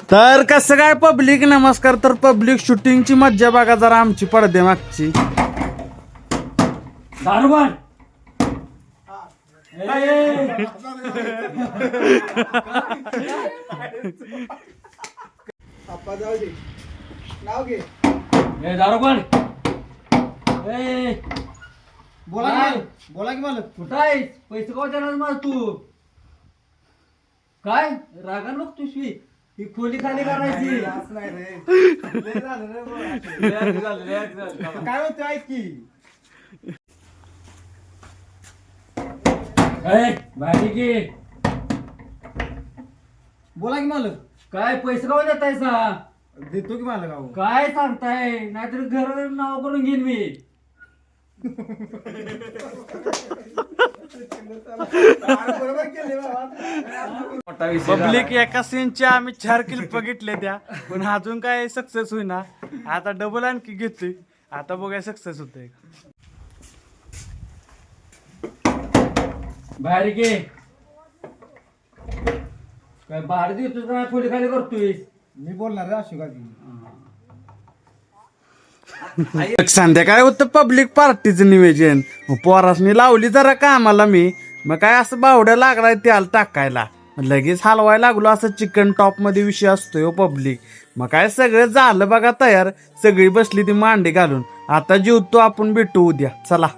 तर कसं काय पब्लिक नमस्कार. तर पब्लिक शूटिंगची मज्जा बघा जरा आमची पडदे मागची. दारुगण दारुगण बोला की मालक. कुठं आहेस? पैसे का देणार मला तू? काय रागान बघ तुझी ही खोली खाली करायची. काय होतं ऐक की. बाहेर की. बोला की मालक. काय पैसे का देताय सा? देतो की मालक. अहो काय सांगताय? नाहीतर घर नाव करून घेईन मी. बरोबर केले बाबा. पब्लिक एका सीनच्या आम्ही 4 क्लिप बघितले त्या, पण अजून काय सक्सेस होईना. आता डबल आणखी घेतोय. आता बघाय सक्सेस होतंय. बाहेर घे. काय बाहेर देतोस का खोली खाली करतोय? मी बोलणार रे अशोका की. संध्याकाळी होतं पब्लिक पार्टीचं नियोजन. मग पोरासनी लावली जरा कामाला मी. मग काय असं बावड्या लागलाय त्याला टाकायला. लगेच हलवायला लागलो. असं चिकन टॉप मध्ये विषय असतोय हो पब्लिक. मग काय सगळं झालं बघा तयार. सगळी बसली ती मांडी घालून. आता जेवतो आपण, भेटू उद्या. चला.